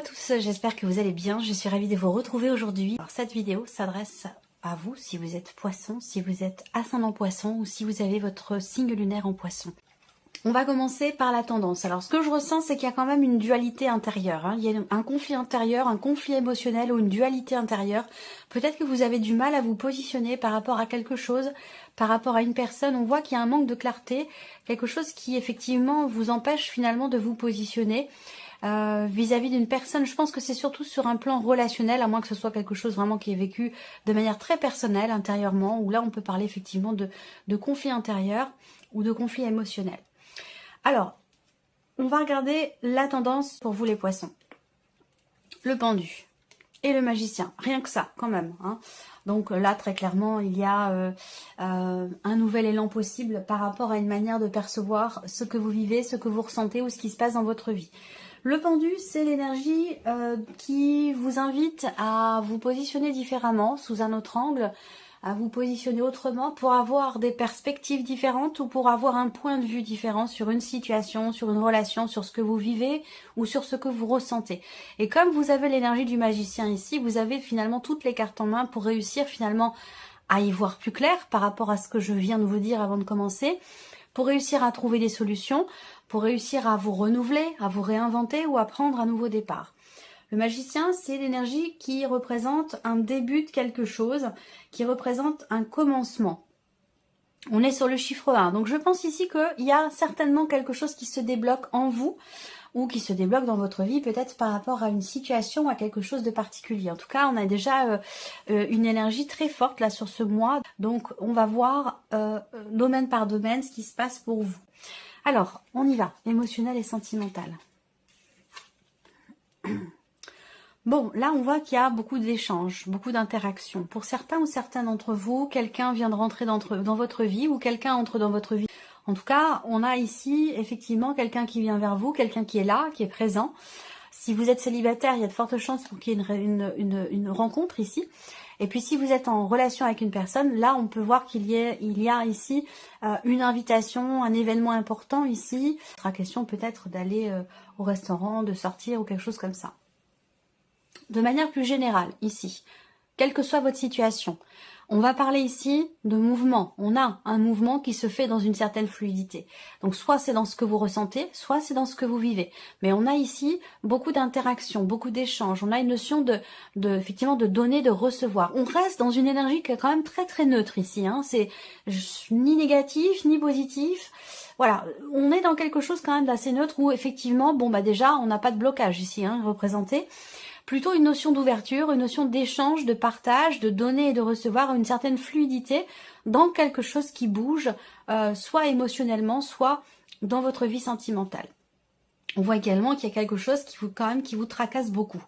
tous, j'espère que vous allez bien, je suis ravie de vous retrouver aujourd'hui. Alors cette vidéo s'adresse à vous si vous êtes poisson, si vous êtes ascendant poisson ou si vous avez votre signe lunaire en poisson. On va commencer par la tendance. Alors ce que je ressens, c'est qu'il y a quand même une dualité intérieure. Il y a un conflit intérieur, un conflit émotionnel ou une dualité intérieure. Peut-être que vous avez du mal à vous positionner par rapport à quelque chose, par rapport à une personne. On voit qu'il y a un manque de clarté, quelque chose qui effectivement vous empêche finalement de vous positionner vis-à-vis d'une personne. Je pense que c'est surtout sur un plan relationnel, à moins que ce soit quelque chose vraiment qui est vécu de manière très personnelle, intérieurement, où là on peut parler effectivement de conflit intérieur ou de conflit émotionnel. Alors, on va regarder la tendance pour vous les poissons. Le pendu et le magicien, rien que ça quand même. Donc là, très clairement, il y a un nouvel élan possible par rapport à une manière de percevoir ce que vous vivez, ce que vous ressentez ou ce qui se passe dans votre vie. Le pendu, c'est l'énergie qui vous invite à vous positionner différemment, sous un autre angle, à vous positionner autrement pour avoir des perspectives différentes ou pour avoir un point de vue différent sur une situation, sur une relation, sur ce que vous vivez ou sur ce que vous ressentez. Et comme vous avez l'énergie du magicien ici, vous avez finalement toutes les cartes en main pour réussir finalement à y voir plus clair par rapport à ce que je viens de vous dire avant de commencer, pour réussir à trouver des solutions, pour réussir à vous renouveler, à vous réinventer ou à prendre un nouveau départ. Le magicien, c'est l'énergie qui représente un début de quelque chose, qui représente un commencement. On est sur le chiffre 1. Donc je pense ici qu'il y a certainement quelque chose qui se débloque en vous ou qui se débloque dans votre vie, peut-être par rapport à une situation, à quelque chose de particulier. En tout cas, on a déjà une énergie très forte là sur ce mois. Donc on va voir domaine par domaine ce qui se passe pour vous. Alors, on y va, émotionnel et sentimental. Bon, là, on voit qu'il y a beaucoup d'échanges, beaucoup d'interactions. Pour certains ou certains d'entre vous, quelqu'un vient de rentrer dans votre vie ou quelqu'un entre dans votre vie. En tout cas, on a ici effectivement quelqu'un qui vient vers vous, quelqu'un qui est là, qui est présent. Si vous êtes célibataire, il y a de fortes chances pour qu'il y ait une rencontre ici. Et puis si vous êtes en relation avec une personne, là on peut voir qu'il y a ici une invitation, un événement important ici. Il sera question peut-être d'aller au restaurant, de sortir ou quelque chose comme ça. De manière plus générale, ici, quelle que soit votre situation, on va parler ici de mouvement. On a un mouvement qui se fait dans une certaine fluidité. Donc soit c'est dans ce que vous ressentez, soit c'est dans ce que vous vivez. Mais on a ici beaucoup d'interactions, beaucoup d'échanges. On a une notion effectivement de donner, de recevoir. On reste dans une énergie qui est quand même très très neutre ici. C'est ni négatif, ni positif. Voilà, on est dans quelque chose quand même d'assez neutre où effectivement, déjà on n'a pas de blocage ici représenté. Plutôt une notion d'ouverture, une notion d'échange, de partage, de donner et de recevoir, une certaine fluidité dans quelque chose qui bouge, soit émotionnellement, soit dans votre vie sentimentale. On voit également qu'il y a quelque chose qui vous tracasse beaucoup.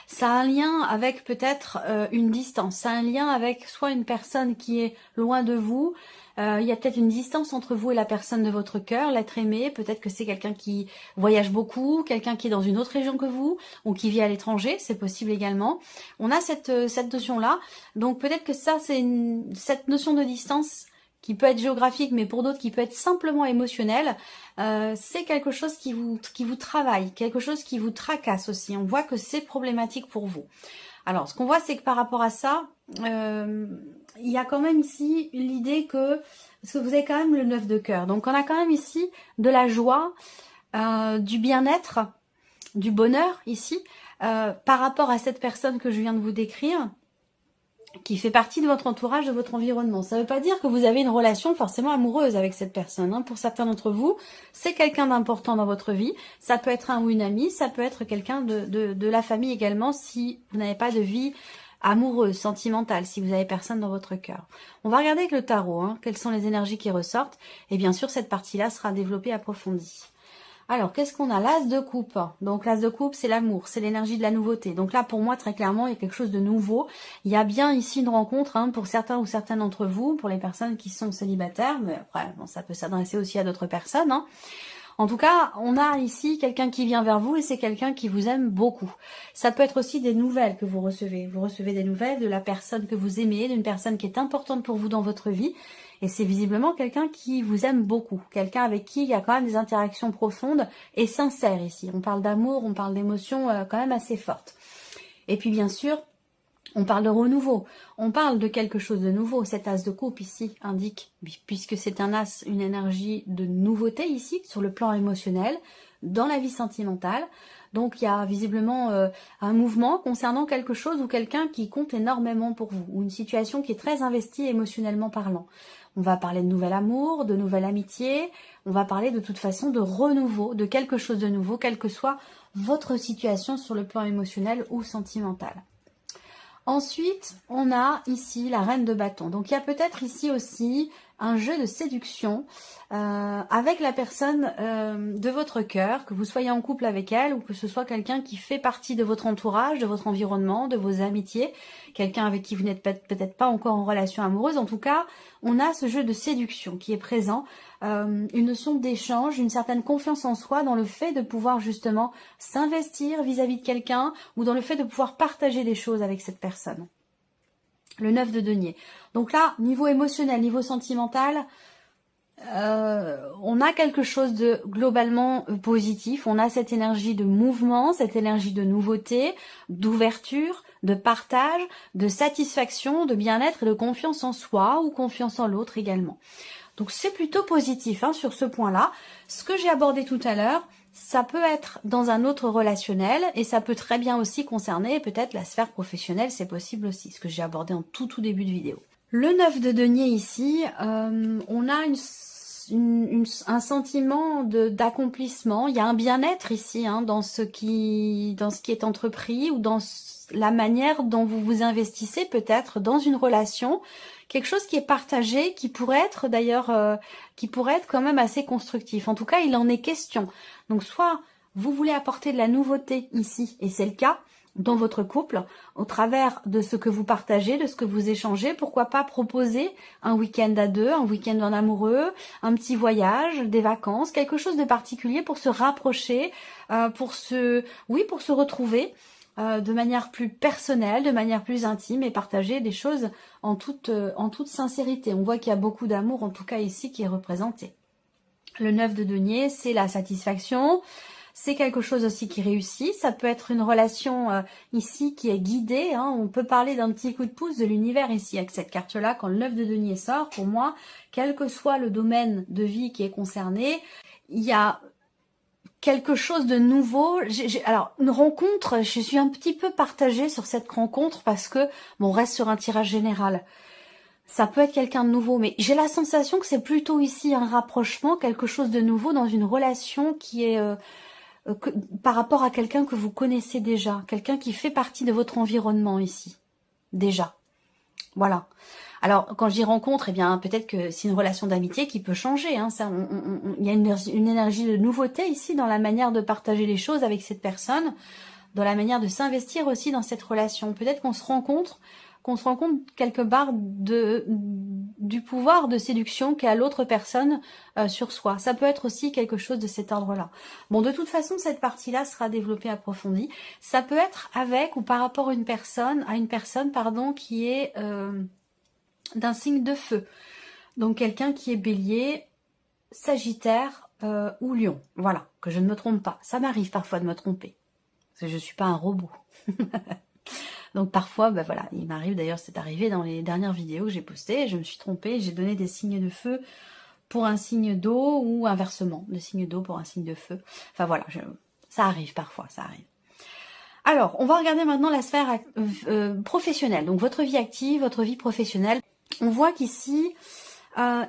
Ça a un lien avec peut-être une distance, ça a un lien avec soit une personne qui est loin de vous, il y a peut-être une distance entre vous et la personne de votre cœur, l'être aimé, peut-être que c'est quelqu'un qui voyage beaucoup, quelqu'un qui est dans une autre région que vous, ou qui vit à l'étranger, c'est possible également. On a cette notion-là, donc peut-être que ça c'est cette notion de distance qui peut être géographique, mais pour d'autres qui peut être simplement émotionnel, c'est quelque chose qui vous travaille, quelque chose qui vous tracasse aussi. On voit que c'est problématique pour vous. Alors, ce qu'on voit, c'est que par rapport à ça, il y a quand même ici l'idée parce que vous avez quand même le 9 de cœur, donc on a quand même ici de la joie, du bien-être, du bonheur ici, par rapport à cette personne que je viens de vous décrire, qui fait partie de votre entourage, de votre environnement. Ça ne veut pas dire que vous avez une relation forcément amoureuse avec cette personne. Pour certains d'entre vous, c'est quelqu'un d'important dans votre vie. Ça peut être un ou une amie, ça peut être quelqu'un de la famille également, si vous n'avez pas de vie amoureuse, sentimentale, si vous n'avez personne dans votre cœur. On va regarder avec le tarot, quelles sont les énergies qui ressortent. Et bien sûr, cette partie-là sera développée, approfondie. Alors, qu'est-ce qu'on a? L'as de coupe. Donc, l'as de coupe, c'est l'amour, c'est l'énergie de la nouveauté. Donc là, pour moi, très clairement, il y a quelque chose de nouveau. Il y a bien ici une rencontre pour certains ou certaines d'entre vous, pour les personnes qui sont célibataires. Mais après, ça peut s'adresser aussi à d'autres personnes. En tout cas, on a ici quelqu'un qui vient vers vous et c'est quelqu'un qui vous aime beaucoup. Ça peut être aussi des nouvelles que vous recevez. Vous recevez des nouvelles de la personne que vous aimez, d'une personne qui est importante pour vous dans votre vie. Et c'est visiblement quelqu'un qui vous aime beaucoup. Quelqu'un avec qui il y a quand même des interactions profondes et sincères ici. On parle d'amour, on parle d'émotions quand même assez fortes. Et puis bien sûr, on parle de renouveau, on parle de quelque chose de nouveau. Cet as de coupe ici indique, puisque c'est un as, une énergie de nouveauté ici, sur le plan émotionnel, dans la vie sentimentale. Donc il y a visiblement un mouvement concernant quelque chose ou quelqu'un qui compte énormément pour vous, ou une situation qui est très investie émotionnellement parlant. On va parler de nouvel amour, de nouvelle amitié, on va parler de toute façon de renouveau, de quelque chose de nouveau, quelle que soit votre situation sur le plan émotionnel ou sentimental. Ensuite, on a ici la reine de bâton. Donc, il y a peut-être ici aussi un jeu de séduction avec la personne de votre cœur, que vous soyez en couple avec elle ou que ce soit quelqu'un qui fait partie de votre entourage, de votre environnement, de vos amitiés, quelqu'un avec qui vous n'êtes peut-être pas encore en relation amoureuse. En tout cas, on a ce jeu de séduction qui est présent, une notion d'échange, une certaine confiance en soi dans le fait de pouvoir justement s'investir vis-à-vis de quelqu'un ou dans le fait de pouvoir partager des choses avec cette personne. Le 9 de denier. Donc là, niveau émotionnel, niveau sentimental, on a quelque chose de globalement positif. On a cette énergie de mouvement, cette énergie de nouveauté, d'ouverture, de partage, de satisfaction, de bien-être et de confiance en soi ou confiance en l'autre également. Donc c'est plutôt positif sur ce point-là. Ce que j'ai abordé tout à l'heure, ça peut être dans un autre relationnel et ça peut très bien aussi concerner peut-être la sphère professionnelle, c'est possible aussi, ce que j'ai abordé en tout début de vidéo. Le 9 de denier ici, on a un sentiment d'accomplissement, il y a un bien-être ici dans ce qui est entrepris ou dans la manière dont vous vous investissez peut-être dans une relation, quelque chose qui est partagé, qui pourrait être d'ailleurs, qui pourrait être quand même assez constructif. En tout cas, il en est question. Donc soit vous voulez apporter de la nouveauté ici, et c'est le cas, dans votre couple, au travers de ce que vous partagez, de ce que vous échangez, pourquoi pas proposer un week-end à deux, un week-end en amoureux, un petit voyage, des vacances, quelque chose de particulier pour se rapprocher, pour se retrouver de manière plus personnelle, de manière plus intime et partager des choses en toute sincérité. On voit qu'il y a beaucoup d'amour, en tout cas ici, qui est représenté. Le 9 de denier, c'est la satisfaction. C'est quelque chose aussi qui réussit. Ça peut être une relation ici qui est guidée. On peut parler d'un petit coup de pouce de l'univers ici avec cette carte-là. Quand le 9 de denier sort, pour moi, quel que soit le domaine de vie qui est concerné, il y a quelque chose de nouveau. Alors, une rencontre, je suis un petit peu partagée sur cette rencontre parce que, bon, on reste sur un tirage général. Ça peut être quelqu'un de nouveau, mais j'ai la sensation que c'est plutôt ici un rapprochement, quelque chose de nouveau dans une relation qui est par rapport à quelqu'un que vous connaissez déjà, quelqu'un qui fait partie de votre environnement ici, déjà. Voilà. Alors, quand j'y rencontre, eh bien, peut-être que c'est une relation d'amitié qui peut changer. Il y a une énergie de nouveauté ici dans la manière de partager les choses avec cette personne, dans la manière de s'investir aussi dans cette relation. Peut-être qu'on se rend compte quelque part du pouvoir de séduction qu'a l'autre personne sur soi. Ça peut être aussi quelque chose de cet ordre-là. Bon, de toute façon, cette partie-là sera développée, approfondie. Ça peut être avec ou par rapport à une personne, qui est d'un signe de feu. Donc, quelqu'un qui est bélier, sagittaire ou lion. Voilà, que je ne me trompe pas. Ça m'arrive parfois de me tromper. Parce que je ne suis pas un robot. Donc parfois, voilà, il m'arrive, d'ailleurs c'est arrivé dans les dernières vidéos que j'ai postées, je me suis trompée, j'ai donné des signes de feu pour un signe d'eau ou inversement, des signes d'eau pour un signe de feu. Enfin voilà, ça arrive parfois, ça arrive. Alors, on va regarder maintenant la sphère professionnelle, donc votre vie active, votre vie professionnelle. On voit qu'ici,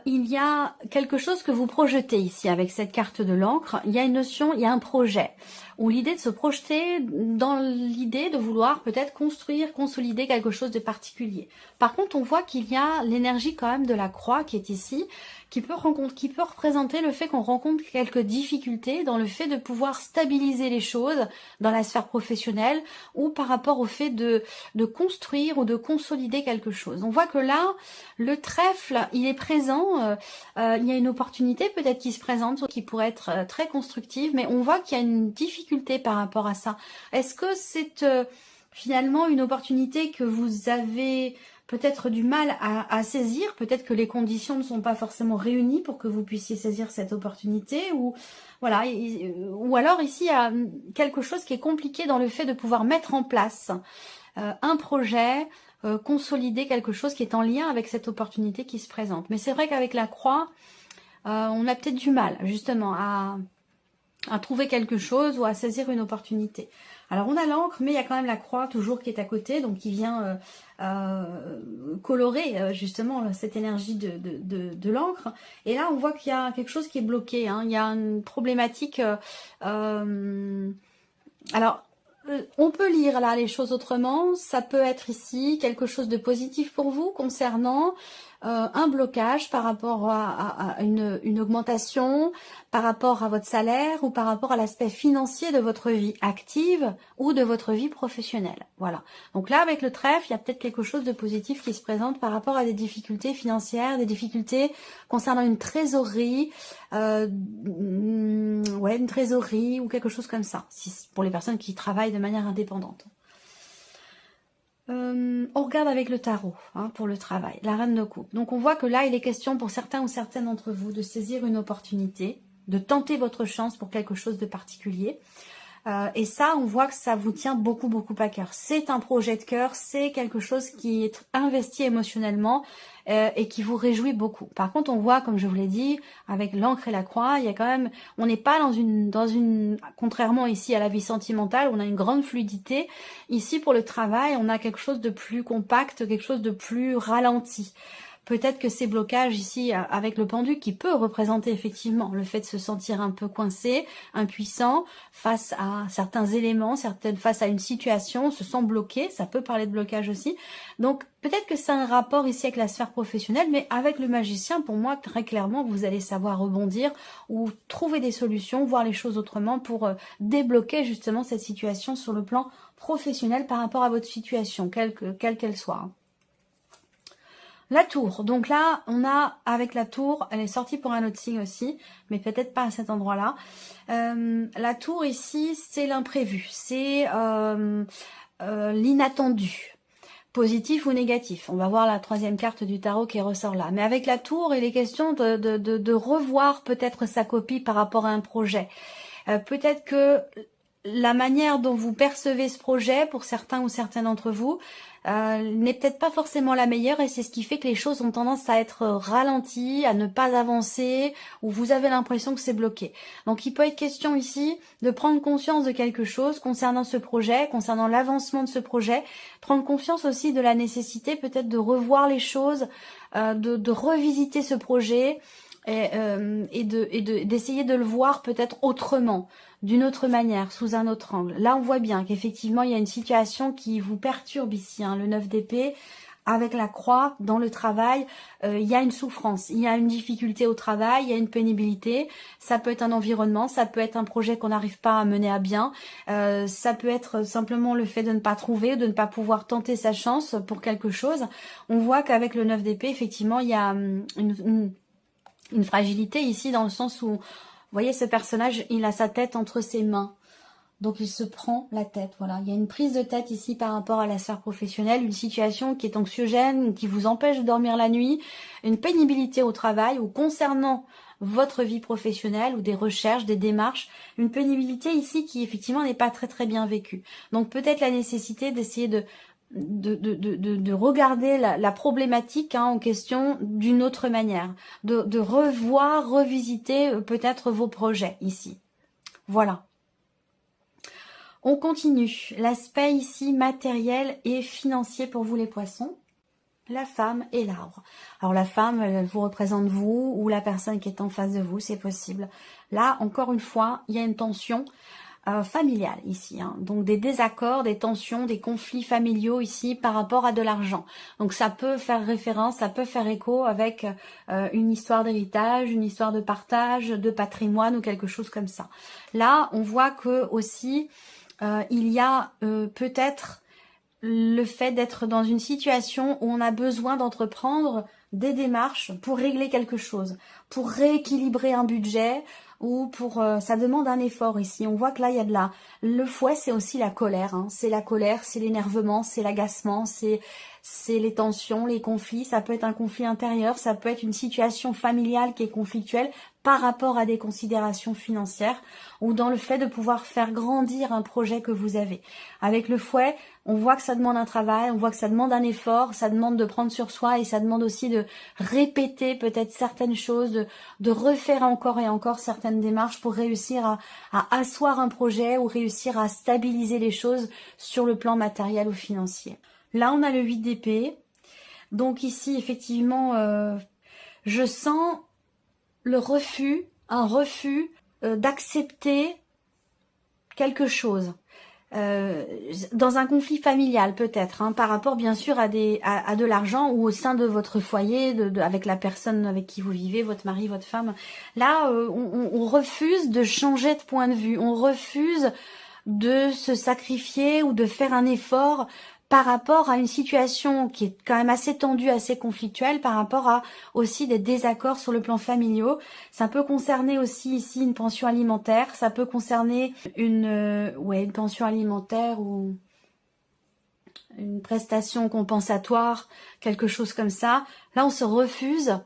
il y a quelque chose que vous projetez ici avec cette carte de l'encre. Il y a une notion, il y a un projet, ou l'idée de se projeter dans l'idée de vouloir peut-être construire, consolider quelque chose de particulier. Par contre, on voit qu'il y a l'énergie quand même de la croix qui est ici, qui peut représenter le fait qu'on rencontre quelques difficultés dans le fait de pouvoir stabiliser les choses dans la sphère professionnelle ou par rapport au fait de construire ou de consolider quelque chose. On voit que là, le trèfle, il est présent, il y a une opportunité peut-être qui se présente, qui pourrait être très constructive, mais on voit qu'il y a une difficulté par rapport à ça. Est-ce que c'est finalement une opportunité que vous avez peut-être du mal à saisir, peut-être que les conditions ne sont pas forcément réunies pour que vous puissiez saisir cette opportunité, ou voilà, ou alors ici il y a quelque chose qui est compliqué dans le fait de pouvoir mettre en place un projet, consolider quelque chose qui est en lien avec cette opportunité qui se présente. Mais c'est vrai qu'avec la croix, on a peut-être du mal justement à trouver quelque chose ou à saisir une opportunité. Alors on a l'encre, mais il y a quand même la croix toujours qui est à côté, donc qui vient colorer justement cette énergie de l'encre. Et là on voit qu'il y a quelque chose qui est bloqué, hein. Il y a une problématique. Alors on peut lire là les choses autrement. Ça peut être ici quelque chose de positif pour vous concernant un blocage par rapport à une augmentation, par rapport à votre salaire ou par rapport à l'aspect financier de votre vie active ou de votre vie professionnelle. Voilà. Donc là, avec le trèfle, il y a peut-être quelque chose de positif qui se présente par rapport à des difficultés financières, des difficultés concernant une trésorerie, une trésorerie ou quelque chose comme ça, pour les personnes qui travaillent de manière indépendante. On regarde avec le tarot pour le travail, la reine de coupe. Donc on voit que là, il est question pour certains ou certaines d'entre vous de saisir une opportunité, de tenter votre chance pour quelque chose de particulier. Et ça, on voit que ça vous tient beaucoup, beaucoup à cœur. C'est un projet de cœur, c'est quelque chose qui est investi émotionnellement et qui vous réjouit beaucoup. Par contre, on voit, comme je vous l'ai dit, avec l'encre et la croix, il y a quand même, on n'est pas dans une, contrairement ici à la vie sentimentale, on a une grande fluidité. Ici, pour le travail, on a quelque chose de plus compact, quelque chose de plus ralenti. Peut-être que ces blocages ici avec le pendu qui peut représenter effectivement le fait de se sentir un peu coincé, impuissant face à certains éléments, face à une situation, se sent bloqué, ça peut parler de blocage aussi. Donc peut-être que c'est un rapport ici avec la sphère professionnelle, mais avec le magicien, pour moi, très clairement, vous allez savoir rebondir ou trouver des solutions, voir les choses autrement pour débloquer justement cette situation sur le plan professionnel par rapport à votre situation, quelle qu'elle soit. La tour, donc là, on a, avec la tour, elle est sortie pour un autre signe aussi, mais peut-être pas à cet endroit-là. La tour ici, c'est l'imprévu, c'est l'inattendu, positif ou négatif. On va voir la troisième carte du tarot qui ressort là. Mais avec la tour, il est question de revoir peut-être sa copie par rapport à un projet. Peut-être que la manière dont vous percevez ce projet, pour certains ou certaines d'entre vous, n'est peut-être pas forcément la meilleure et c'est ce qui fait que les choses ont tendance à être ralenties, à ne pas avancer ou vous avez l'impression que c'est bloqué. Donc il peut être question ici de prendre conscience de quelque chose concernant ce projet, concernant l'avancement de ce projet, prendre conscience aussi de la nécessité peut-être de revoir les choses, de revisiter ce projet et d'essayer de le voir peut-être autrement, d'une autre manière, sous un autre angle. Là, on voit bien qu'effectivement, il y a une situation qui vous perturbe ici, le 9 d'épée, avec la croix, dans le travail, il y a une souffrance, il y a une difficulté au travail, il y a une pénibilité, ça peut être un environnement, ça peut être un projet qu'on n'arrive pas à mener à bien, ça peut être simplement le fait de ne pas trouver, de ne pas pouvoir tenter sa chance pour quelque chose. On voit qu'avec le 9 d'épée, effectivement, il y a une fragilité ici, dans le sens où, vous voyez, ce personnage, il a sa tête entre ses mains. Donc, il se prend la tête. Voilà, il y a une prise de tête ici par rapport à la sphère professionnelle, une situation qui est anxiogène, qui vous empêche de dormir la nuit, une pénibilité au travail ou concernant votre vie professionnelle ou des recherches, des démarches, une pénibilité ici qui, effectivement, n'est pas très très bien vécue. Donc, peut-être la nécessité d'essayer de regarder la problématique en question d'une autre manière, de revoir, revisiter peut-être vos projets ici. Voilà. On continue. L'aspect ici matériel et financier pour vous les poissons. La femme et l'arbre. Alors la femme, elle vous représente vous ou la personne qui est en face de vous, c'est possible. Là, encore une fois, il y a une tension. familial ici, hein. Donc des désaccords, des tensions, des conflits familiaux ici par rapport à de l'argent. Donc ça peut faire référence, ça peut faire écho avec une histoire d'héritage, une histoire de partage, de patrimoine ou quelque chose comme ça. Là, on voit que aussi il y a peut-être le fait d'être dans une situation où on a besoin d'entreprendre des démarches pour régler quelque chose, pour rééquilibrer un budget ou pour... ça demande un effort ici. On voit que là, il y a de la... Le fouet, c'est aussi la colère. Hein. C'est la colère, c'est l'énervement, c'est l'agacement, c'est les tensions, les conflits. Ça peut être un conflit intérieur, ça peut être une situation familiale qui est conflictuelle par rapport à des considérations financières ou dans le fait de pouvoir faire grandir un projet que vous avez. Avec le fouet, on voit que ça demande un travail, on voit que ça demande un effort, ça demande de prendre sur soi et ça demande aussi de répéter peut-être certaines choses, de refaire encore et encore certaines démarches pour réussir à asseoir un projet ou réussir à stabiliser les choses sur le plan matériel ou financier. Là, on a le 8 d'épée. Donc ici, effectivement, je sens le refus, un refus d'accepter quelque chose. Dans un conflit familial peut-être, hein, par rapport bien sûr à de l'argent ou au sein de votre foyer, avec la personne avec qui vous vivez, votre mari, votre femme. Là, on refuse de changer de point de vue, on refuse de se sacrifier ou de faire un effort par rapport à une situation qui est quand même assez tendue, assez conflictuelle, par rapport à aussi des désaccords sur le plan familial. Ça peut concerner aussi ici une pension alimentaire, ça peut concerner une pension alimentaire ou une prestation compensatoire, quelque chose comme ça. Là, on se refuse,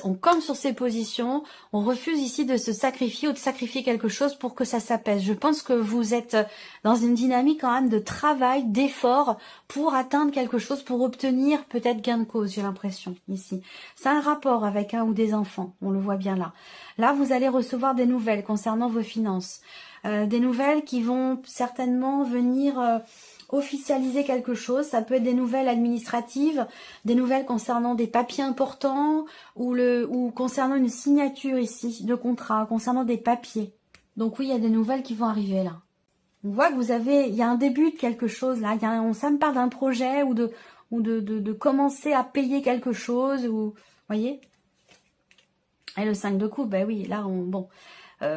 on campe sur ses positions, on refuse ici de se sacrifier ou de sacrifier quelque chose pour que ça s'apaise. Je pense que vous êtes dans une dynamique quand même de travail, d'effort pour atteindre quelque chose, pour obtenir peut-être gain de cause, j'ai l'impression ici. C'est un rapport avec un ou des enfants, on le voit bien là. Là, vous allez recevoir des nouvelles concernant vos finances, des nouvelles qui vont certainement venir... officialiser quelque chose, ça peut être des nouvelles administratives, des nouvelles concernant des papiers importants ou concernant une signature ici de contrat, concernant des papiers. Donc oui, il y a des nouvelles qui vont arriver là. On voit que il y a un début de quelque chose là, ça me parle d'un projet ou de commencer à payer quelque chose, ou voyez. Et le 5 de coupe, ben oui, là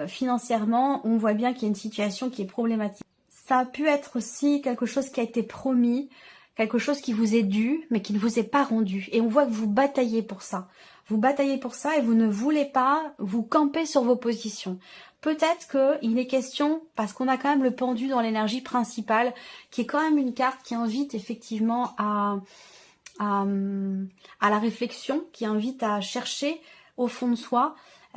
financièrement, on voit bien qu'il y a une situation qui est problématique. Ça a pu être aussi quelque chose qui a été promis, quelque chose qui vous est dû, mais qui ne vous est pas rendu. Et on voit que vous bataillez pour ça. Vous bataillez pour ça et vous ne voulez pas vous camper sur vos positions. Peut-être qu'il est question, parce qu'on a quand même le pendu dans l'énergie principale, qui est quand même une carte qui invite effectivement à la réflexion, qui invite à chercher au fond de soi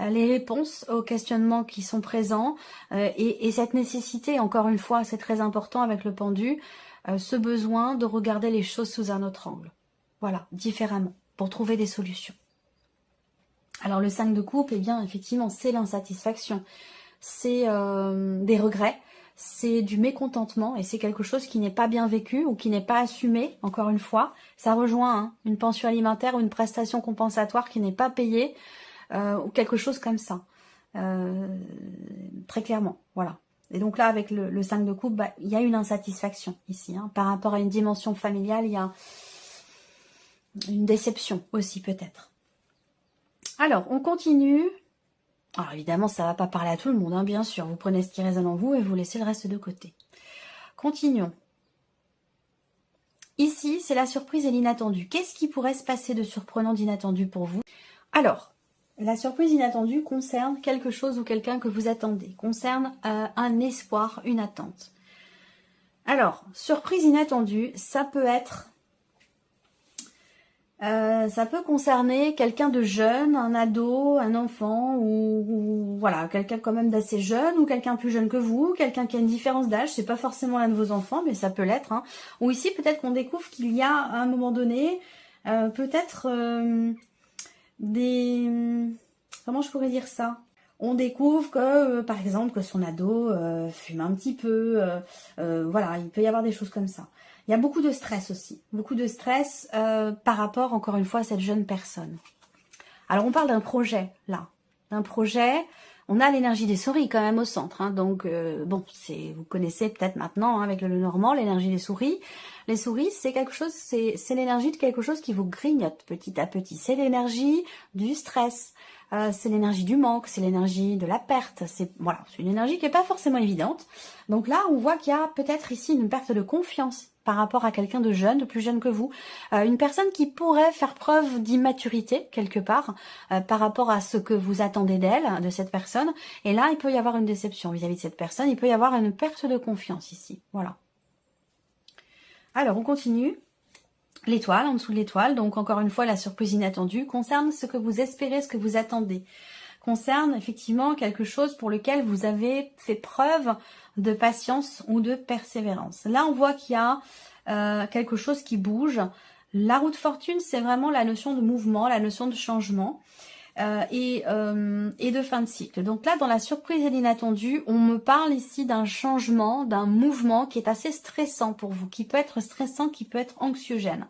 les réponses aux questionnements qui sont présents et cette nécessité, encore une fois, c'est très important avec le pendu, ce besoin de regarder les choses sous un autre angle. Voilà, différemment, pour trouver des solutions. Alors le 5 de coupe, eh bien, effectivement, c'est l'insatisfaction, c'est des regrets, c'est du mécontentement et c'est quelque chose qui n'est pas bien vécu ou qui n'est pas assumé, encore une fois. Ça rejoint une pension alimentaire ou une prestation compensatoire qui n'est pas payée, ou quelque chose comme ça, très clairement, voilà. Et donc là, avec le 5 de coupe, il y a une insatisfaction ici, hein. Par rapport à une dimension familiale, il y a une déception aussi peut-être. Alors, on continue. Alors évidemment, ça ne va pas parler à tout le monde, hein, bien sûr. Vous prenez ce qui résonne en vous et vous laissez le reste de côté. Continuons. Ici, c'est la surprise et l'inattendu. Qu'est-ce qui pourrait se passer de surprenant, d'inattendu pour vous? Alors, la surprise inattendue concerne quelque chose ou quelqu'un que vous attendez, concerne un espoir, une attente. Alors, surprise inattendue, ça peut être, ça peut concerner quelqu'un de jeune, un ado, un enfant, ou voilà, quelqu'un quand même d'assez jeune, ou quelqu'un plus jeune que vous, quelqu'un qui a une différence d'âge, c'est pas forcément l'un de vos enfants, mais ça peut l'être, hein. Ou ici, peut-être qu'on découvre qu'il y a, à un moment donné, peut-être... comment je pourrais dire ça? On découvre que, par exemple, que son ado fume un petit peu, voilà, il peut y avoir des choses comme ça. Il y a beaucoup de stress aussi, beaucoup de stress par rapport, encore une fois, à cette jeune personne. Alors, on parle d'un projet, là, d'un projet On a l'énergie des souris quand même au centre, hein, donc bon, vous connaissez peut-être maintenant hein, avec le Normand l'énergie des souris. Les souris, c'est quelque chose, c'est l'énergie de quelque chose qui vous grignote petit à petit. C'est l'énergie du stress, c'est l'énergie du manque, c'est l'énergie de la perte. C'est voilà, c'est une énergie qui est pas forcément évidente. Donc là, on voit qu'il y a peut-être ici une perte de confiance par rapport à quelqu'un de jeune, de plus jeune que vous, une personne qui pourrait faire preuve d'immaturité quelque part par rapport à ce que vous attendez d'elle, de cette personne. Et là, il peut y avoir une déception vis-à-vis de cette personne. Il peut y avoir une perte de confiance ici. Voilà. Alors, on continue. L'étoile, en dessous de l'étoile, donc encore une fois, la surprise inattendue concerne ce que vous espérez, ce que vous attendez. Concerne effectivement quelque chose pour lequel vous avez fait preuve de patience ou de persévérance. Là, on voit qu'il y a quelque chose qui bouge. La roue de fortune, c'est vraiment la notion de mouvement, la notion de changement et de fin de cycle. Donc là, dans la surprise et l'inattendu, on me parle ici d'un changement, d'un mouvement qui est assez stressant pour vous, qui peut être stressant, qui peut être anxiogène.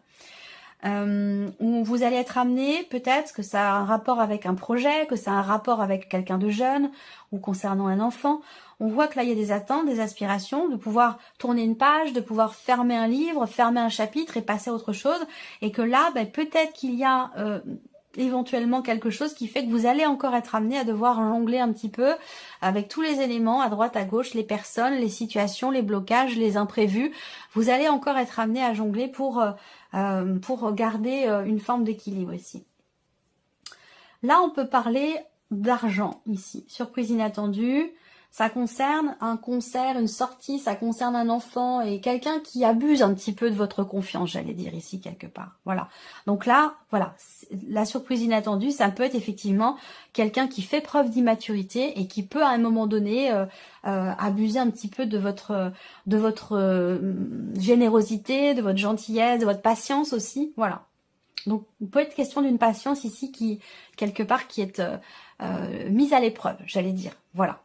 Où vous allez être amené, peut-être que ça a un rapport avec un projet, que ça a un rapport avec quelqu'un de jeune ou concernant un enfant. On voit que là, il y a des attentes, des aspirations, de pouvoir tourner une page, de pouvoir fermer un livre, fermer un chapitre et passer à autre chose. Et que là, peut-être qu'il y a éventuellement quelque chose qui fait que vous allez encore être amené à devoir jongler un petit peu avec tous les éléments à droite, à gauche, les personnes, les situations, les blocages, les imprévus. Vous allez encore être amené à jongler pour garder une forme d'équilibre ici. Là, on peut parler d'argent ici. Surprise inattendue. Ça concerne un concert, une sortie, ça concerne un enfant et quelqu'un qui abuse un petit peu de votre confiance, j'allais dire ici quelque part. Voilà. Donc là, voilà, la surprise inattendue, ça peut être effectivement quelqu'un qui fait preuve d'immaturité et qui peut à un moment donné abuser un petit peu de votre générosité, de votre gentillesse, de votre patience aussi. Voilà. Donc, il peut être question d'une patience ici qui, quelque part, qui est mise à l'épreuve, j'allais dire. Voilà.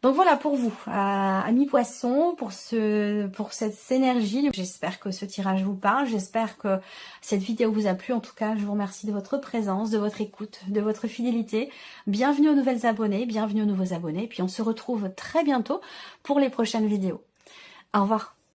Donc voilà pour vous, amis poissons, pour cette énergie. J'espère que ce tirage vous parle, j'espère que cette vidéo vous a plu. En tout cas, je vous remercie de votre présence, de votre écoute, de votre fidélité. Bienvenue aux nouvelles abonnés, bienvenue aux nouveaux abonnés. Puis on se retrouve très bientôt pour les prochaines vidéos. Au revoir.